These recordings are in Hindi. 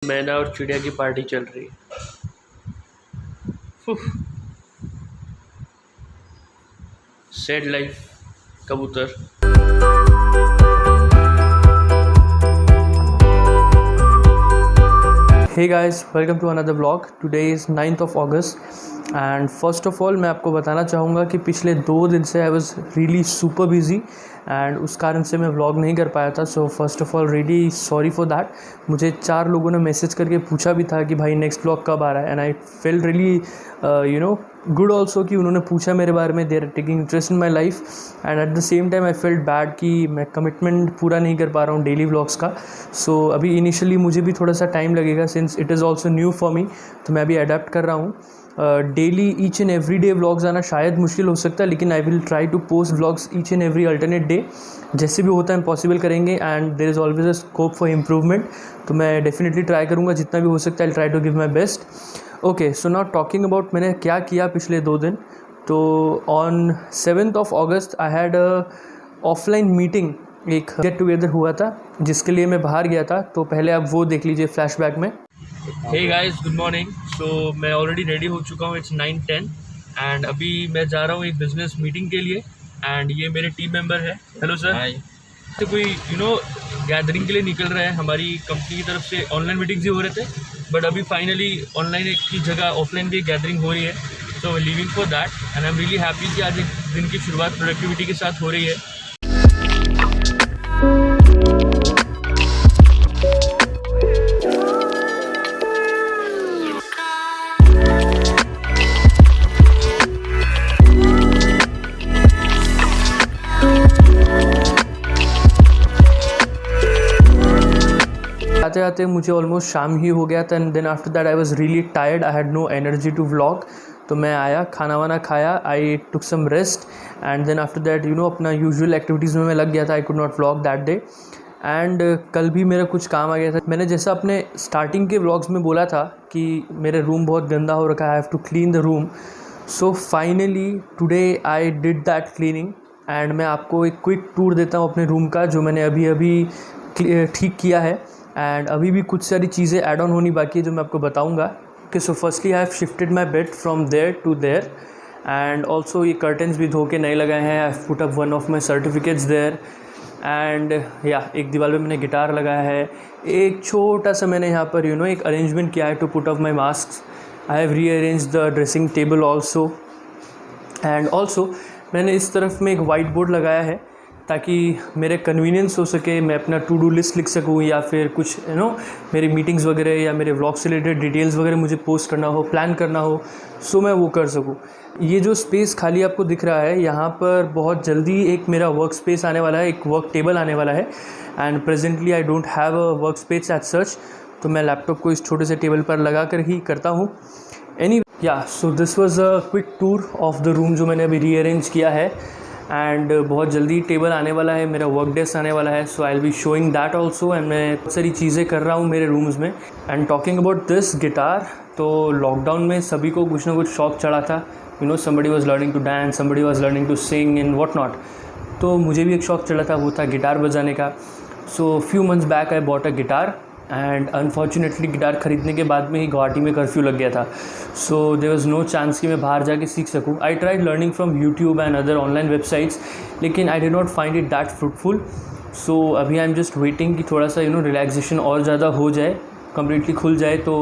मैना और चिड़िया की पार्टी चल रही है। सैड लाइफ कबूतर। Hey guys, welcome to another vlog. Today is 9th of August and first of all मैं आपको बताना चाहूँगा कि पिछले 2 दिन से I was really super busy and उस कारण से मैं व्लॉग नहीं कर पाया था। So first of all really sorry for that. मुझे 4 लोगों ने मैसेज करके पूछा भी था कि भाई नेक्स्ट व्लॉग कब आ रहा है and I feel really good also कि उन्होंने पूछा मेरे बारे में। They are taking interest in my life and at the same time I felt bad कि मैं कमिटमेंट पूरा नहीं कर पा रहा हूँ डेली व्लॉग्स का। सो अभी इनिशियली मुझे भी थोड़ा सा टाइम लगेगा since it is also new for me, तो मैं अभी अडेप्ट कर रहा हूँ। Daily each and every day vlogs आना शायद मुश्किल हो सकता है, लेकिन I will try to post vlogs each and every alternate day. जैसे भी होता है पॉसिबल करेंगे and there is always a scope for improvement, तो मैं डेफिनेटली ट्राई करूँगा जितना भी हो सकता है। I try to give my best. Okay, so now talking about मैंने क्या किया पिछले 2 दिन। तो on 7th of August I had offline meeting, एक गेट टुगेदर हुआ था जिसके लिए मैं बाहर गया था। तो पहले आप वो देख लीजिए फ्लैशबैक में। Hey guys, good morning. So मैं ऑलरेडी रेडी हो चुका हूँ, इट्स 9:10 एंड अभी मैं जा रहा हूँ एक बिजनेस मीटिंग के लिए एंड ये मेरे टीम मेंबर है। Hello sir. हाय। तो कोई गैदरिंग के लिए निकल रहे हैं, हमारी कंपनी की तरफ से ऑनलाइन मीटिंग्स ही हो रहे थे बट अभी फाइनली ऑनलाइन की जगह ऑफलाइन भी गैदरिंग हो रही है। So living for that and I am really happy कि आज एक दिन की शुरुआत प्रोडक्टिविटी के साथ हो रही है। आते आते मुझे ऑलमोस्ट शाम ही हो गया था and then after that I was really tired, I had no energy to vlog. तो मैं आया, खाना वाना खाया, I took some rest and then after that अपना यूजुअल एक्टिविटीज़ में मैं लग गया था। I could not vlog that day and कल भी मेरा कुछ काम आ गया था। मैंने जैसा अपने स्टार्टिंग के व्लॉग्स में बोला था कि मेरे रूम बहुत गंदा हो रखा है, I have to clean the room. So finally today I did that cleaning and मैं आपको एक क्विक टूर देता हूँ अपने रूम का, जो मैंने अभी ठीक किया है एंड अभी भी कुछ सारी चीज़ें ऐड ऑन होनी बाकी है जो मैं आपको बताऊंगा। Okay, so firstly I have shifted my bed from there to there and also ये कर्टन्स भी धो के नए लगाए हैं। I have put up one of my certificates there and एक दीवार पे मैंने गिटार लगाया है। एक छोटा सा मैंने यहाँ पर एक अरेंजमेंट किया है to put up my mask. I have rearrange the dressing table also and also मैंने इस तरफ में एक वाइट बोर्ड लगाया है ताकि मेरे कन्वीनियंस हो सके, मैं अपना टू डू लिस्ट लिख सकूँ या फिर कुछ मेरी मीटिंग्स वगैरह या मेरे व्लॉग से रिलेटेड डिटेल्स वगैरह मुझे पोस्ट करना हो, प्लान करना हो, सो मैं वो कर सकूँ। ये जो स्पेस खाली आपको दिख रहा है, यहाँ पर बहुत जल्दी एक मेरा वर्क स्पेस आने वाला है, एक वर्क टेबल आने वाला है and presently I don't have a work space as such, तो मैं लैपटॉप को इस छोटे से टेबल पर लगा कर ही करता हूँ। So this was a quick tour of the room जो मैंने अभी रीअरेंज किया है एंड बहुत जल्दी टेबल आने वाला है, मेरा वर्क डेस्क आने वाला है। So I will be showing that also and मैं बहुत सारी चीज़ें कर रहा हूँ मेरे रूम्स में। And talking about this guitar, तो लॉकडाउन में सभी को कुछ ना कुछ शौक चढ़ा था। Somebody was learning to dance, somebody was learning to sing and what not. तो मुझे भी एक शौक चढ़ा था, वो था गिटार बजाने का। So few months back I bought a guitar and unfortunately guitar ख़रीदने के बाद में ही गुवाहाटी में कर्फ्यू लग गया था। So there was no chance कि मैं बाहर जाके सीख सकूँ। I tried learning from YouTube and other online websites, लेकिन I did not find it that fruitful. So अभी आई एम जस्ट वेटिंग कि थोड़ा सा रिलैक्सेशन और ज़्यादा हो जाए, कम्प्लीटली खुल जाए तो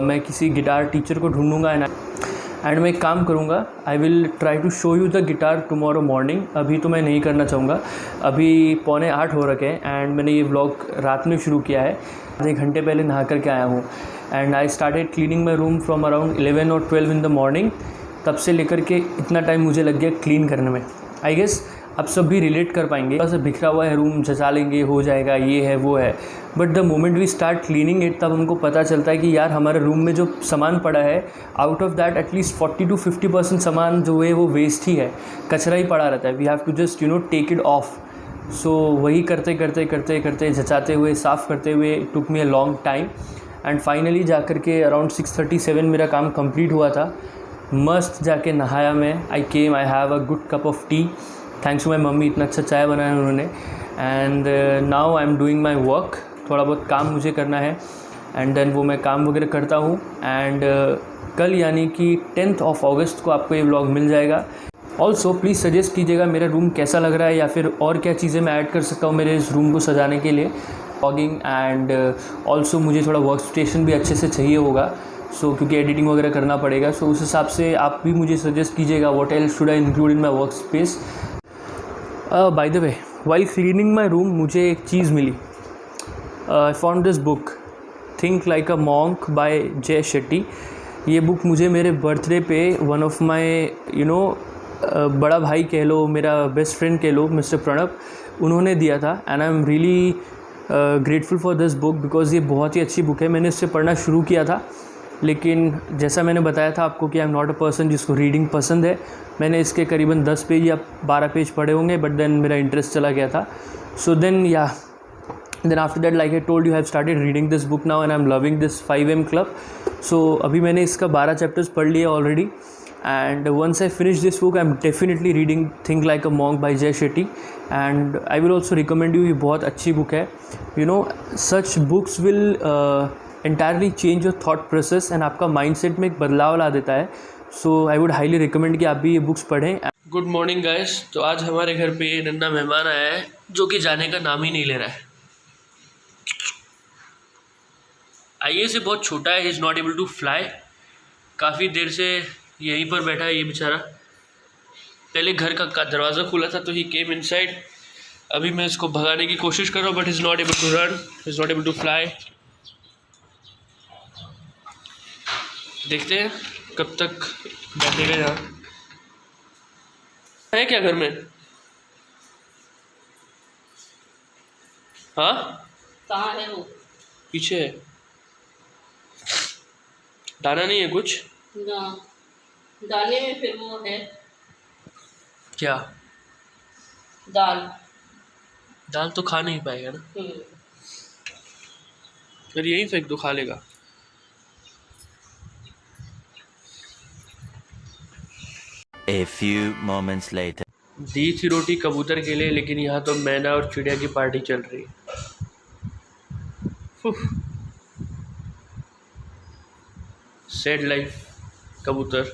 मैं किसी गिटार टीचर को ढूंढूंगा एंड मैं एक काम करूँगा, I will try to show you the guitar tomorrow morning. अभी तो मैं नहीं करना चाहूँगा, अभी 7:45 हो रखे हैं एंड मैंने ये व्लॉग रात में शुरू किया है। आधे घंटे पहले नहा करके आया हूँ and I started cleaning my room from around 11 और 12 इन द मॉर्निंग। तब से लेकर के इतना टाइम मुझे लग गया क्लीन करने में। आई गेस अब सब भी रिलेट कर पाएंगे। बस बिखरा हुआ है रूम, जचा लेंगे, हो जाएगा, ये है वो है, but the moment we start cleaning it तब हमको पता चलता है कि यार हमारे रूम में जो सामान पड़ा है, out of that at least 40 to 50% सामान जो है वो वेस्ट ही है, कचरा ही पड़ा रहता है। We have to just take it off. So वही करते करते करते करते जचाते हुए, साफ़ करते हुए, it took me a long time and finally जा कर के अराउंड 6:37 मेरा काम कंप्लीट हुआ था। मस्त जाके नहाया मैं, I came, I have a good cup of tea, thanks to my mummy, इतना अच्छा चाय बनाया उन्होंने। And now I am doing my work, थोड़ा बहुत काम मुझे करना है एंड देन वो मैं काम वगैरह करता हूँ। एंड कल यानी कि 10th of August को आपको ये व्लॉग मिल जाएगा। ऑल्सो प्लीज़ सजेस्ट कीजिएगा मेरा रूम कैसा लग रहा है या फिर और क्या चीज़ें मैं ऐड कर सकता हूँ मेरे इस रूम को सजाने के लिए व्लॉगिंग। एंड ऑल्सो मुझे थोड़ा वर्क स्टेशन भी अच्छे से चाहिए होगा, क्योंकि एडिटिंग वगैरह करना पड़ेगा। उस हिसाब से आप भी मुझे सजेस्ट कीजिएगा what else should I include in my work space. By the way, while cleaning my room मुझे एक चीज़ मिली। I found this book Think Like a Monk by Jay Shetty. ये बुक मुझे मेरे बर्थडे पे वन ऑफ माई बड़ा भाई कह लो, मेरा बेस्ट फ्रेंड कह लो, मिस्टर प्रणब, उन्होंने दिया था। And I am really grateful for this book because ये बहुत ही अच्छी बुक है। मैंने इससे पढ़ना शुरू किया था, लेकिन जैसा मैंने बताया था आपको कि I am not a person जिसको रीडिंग पसंद है। मैंने इसके करीबन 10 पेज या 12 पेज पढ़े होंगे, बट देन मेरा इंटरेस्ट चला गया था। सो then after that, like I told you, I have started reading this book now and I'm loving this 5am club. So अभी मैंने इसका 12 चैप्टर्स पढ़ लिए already. And once I finish this book I am definitely reading Think Like a Monk by Jay Shetty. And I will also recommend you, ये बहुत अच्छी बुक है। Such books will entirely change your thought process and आपका माइंडसेट में एक बदलाव ला देता है। So I would highly recommend कि आप भी ये बुक्स पढ़ें। Good morning guys. तो आज हमारे घर पे ये नन्हा मेहमान आया है जो कि जाने का नाम ही नहीं ले रहा है। आईए से बहुत छोटा है, he is not able to fly. काफ़ी देर से यहीं पर बैठा है ये बेचारा। पहले घर का दरवाज़ा खुला था तो ही केम इनसाइड। अभी मैं इसको भगाने की कोशिश कर रहा हूँ, but is not able to run, is not able to fly. देखते हैं कब तक बैठेगा यहाँ। है क्या घर में? हाँ, कहाँ है वो? पीछे है। दाना नहीं है कुछ ना, दाने में फिर वो है क्या? दाल। दाल तो खा नहीं पाएगा ना, फिर यहीं फेंक दो, खा लेगा। A few moments later. दी थी रोटी कबूतर के लिए, लेकिन यहाँ तो मैना और चिड़िया की पार्टी चल रही है। सैड लाइफ कबूतर।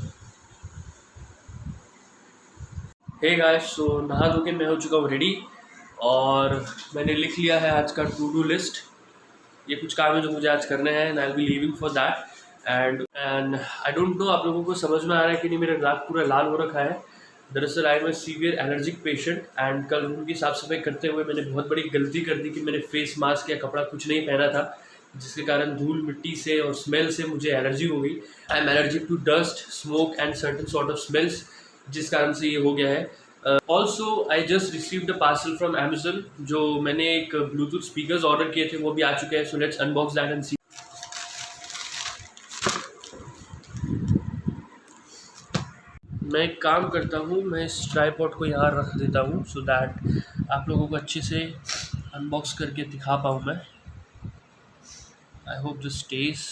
हे गाइस, सो नहा धो के मैं हो चुका हूँ रेडी और मैंने लिख लिया है आज का टू डू लिस्ट। ये कुछ काम है जो मुझे आज करने हैं and I will be leaving for that. And I don't no आप लोगों को समझ में आ रहा है कि नहीं, मेरा नाक पूरा लाल हो रखा है। दरअसल I am a severe allergic patient and कल रूम की साफ़ सफाई करते हुए मैंने बहुत बड़ी गलती कर दी कि मैंने फेस मास्क या कपड़ा कुछ नहीं पहना था, जिसके कारण धूल मिट्टी से और स्मेल से मुझे एलर्जी हो गई। I am allergic to dust, smoke and certain sort of smells, जिस कारण से ये हो गया है। Also I just received a parcel from Amazon. जो मैंने एक ब्लूटूथ स्पीकर्स ऑर्डर किए थे वो भी आ चुके हैं। So let's unbox that and see. मैं एक काम करता हूँ, मैं इस ट्राइपॉड को यहाँ रख देता हूँ सो दैट आप लोगों को अच्छे से अनबॉक्स करके दिखा पाऊँ मैं। I hope this stage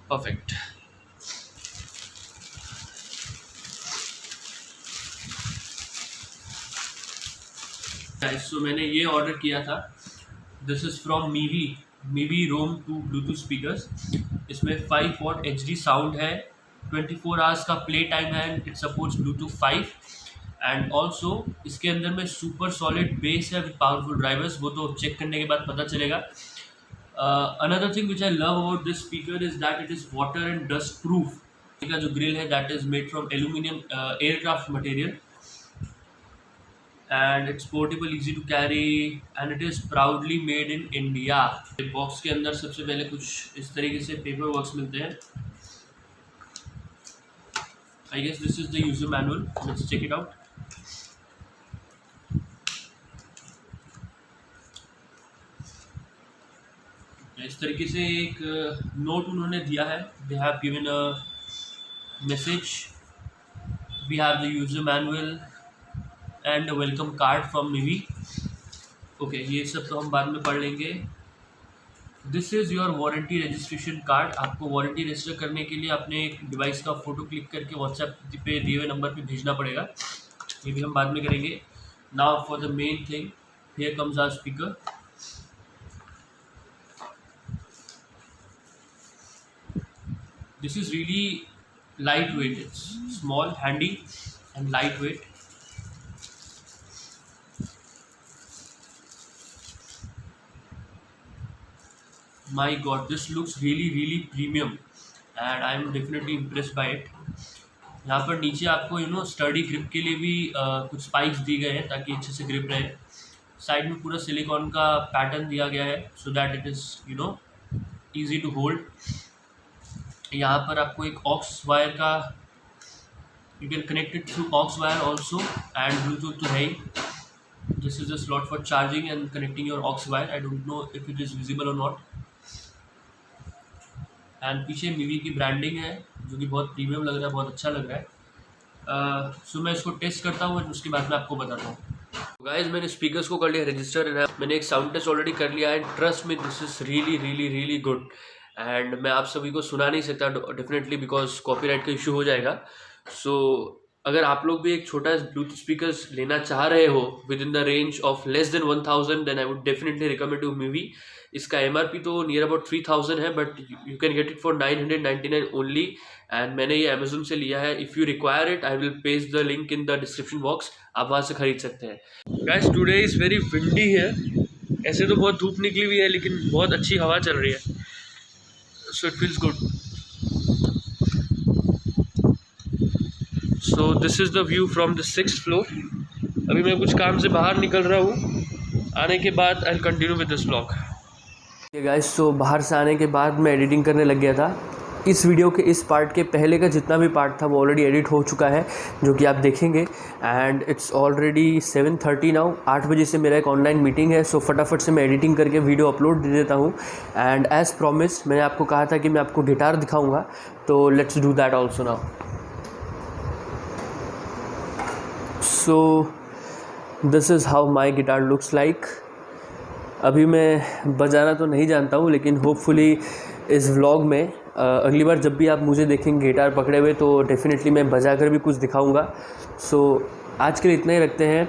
perfect. So मैंने ये ऑर्डर किया था। This is from Mivi Roam 2 Bluetooth speakers. इसमें 5 वॉट HD साउंड है, 24 आवर्स का प्ले टाइम है, it supports Bluetooth 5 and also इसके अंदर में सुपर सॉलिड बेस है विद पावरफुल ड्राइवर्स। वो तो चेक करने के बाद पता चलेगा। Another thing which I love about this speaker is that it is water and dust proof. इसका जो ग्रिल है that is made from aluminium aircraft material and it's portable, easy to carry and it is proudly made in India। Box के अंदर सबसे पहले कुछ इस तरीके से पेपर वर्क्स मिलते हैं। I guess this is the user manual, let's check it out। इस तरीके से एक नोट उन्होंने दिया है। they have given a message, we have the user manual and welcome card from Mivi. Okay, ये सब तो हम बाद में पढ़ लेंगे। This is your warranty registration card. आपको वारंटी रजिस्टर करने के लिए अपने एक डिवाइस का फ़ोटो क्लिक करके व्हाट्सएप पे दिए हुए नंबर पे भेजना पड़ेगा। ये भी हम बाद में करेंगे। Now for the main thing, here comes our speaker. This is really lightweight. It's small, handy, and lightweight. My God, this looks really premium, and I'm definitely impressed by it. यहाँ पर नीचे आपको स्टडी ग्रिप के लिए भी कुछ स्पाइक्स दी गए हैं ताकि अच्छे से ग्रिप रहे। साइड में पूरा सिलिकॉन का पैटर्न दिया गया है so that it is easy to hold. यहाँ पर आपको एक ऑक्स वायर का, you can connect it through aux wire also and Bluetooth तो है ही। This is the slot for charging and connecting your aux wire. I don't know if it is visible और नॉट। एंड पीछे मीवी की ब्रांडिंग है जो कि बहुत प्रीमियम लग रहा है, बहुत अच्छा लग रहा है। सो मैं इसको टेस्ट करता हूँ और उसके बाद मैं आपको बताता हूँ। गाइस, मैंने स्पीकर्स को कर लिया रजिस्टर, मैंने एक साउंड टेस्ट ऑलरेडी कर लिया है। ट्रस्ट में this is really good. And मैं आप सभी को सुना नहीं सकता डेफिनेटली बिकॉज कॉपीराइट का इशू हो जाएगा। सो अगर आप लोग भी एक छोटा ब्लूटूथ स्पीकर्स लेना चाह रहे हो with in the range of less than 1000 then I would definitely recommend to Mivi. इसका MRP तो नियर अबाउट 3000 है but you can get it for 999 only. And मैंने ये अमेजोन से लिया है। If you require it I will paste the link in the description box, आप वहाँ से खरीद सकते हैं। Guys, today is very windy है। ऐसे तो बहुत धूप निकली हुई है लेकिन बहुत अच्छी हवा चल रही है, so it feels good. So this is the view from the 6th floor. अभी मैं कुछ काम से बाहर निकल रहा हूँ, आने के बाद I continue with this vlog. Guys, so बाहर से आने के बाद मैं एडिटिंग करने लग गया था। इस वीडियो के इस पार्ट के पहले का जितना भी पार्ट था वो ऑलरेडी एडिट हो चुका है जो कि आप देखेंगे। And it's already 7:30 now. 8 बजे से मेरा एक ऑनलाइन मीटिंग है, सो फटाफट से मैं एडिटिंग करके वीडियो अपलोड दे देता हूँ। एंड एज़ प्रॉमिस मैंने आपको कहा था कि मैं आपको गिटार दिखाऊँगा, तो let's do that also now. So this is how my guitar looks like. अभी मैं बजाना तो नहीं जानता हूँ लेकिन होपफुली इस व्लॉग में अगली बार जब भी आप मुझे देखेंगे गिटार पकड़े हुए तो डेफिनेटली मैं बजा कर भी कुछ दिखाऊंगा। सो आज के लिए इतना ही रखते हैं।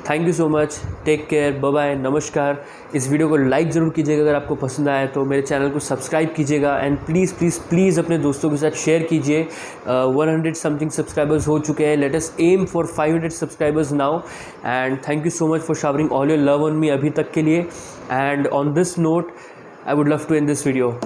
Thank you so much, take care, bye bye, नमस्कार। इस वीडियो को लाइक ज़रूर कीजिएगा अगर आपको पसंद आया तो, मेरे चैनल को सब्सक्राइब कीजिएगा एंड प्लीज़ अपने दोस्तों के साथ शेयर कीजिए। 100 समथिंग सब्सक्राइबर्स हो चुके हैं। Let us aim for 500 subscribers now. And thank you so much for showering all your love on me अभी तक के लिए। And on this note I would love to end this video.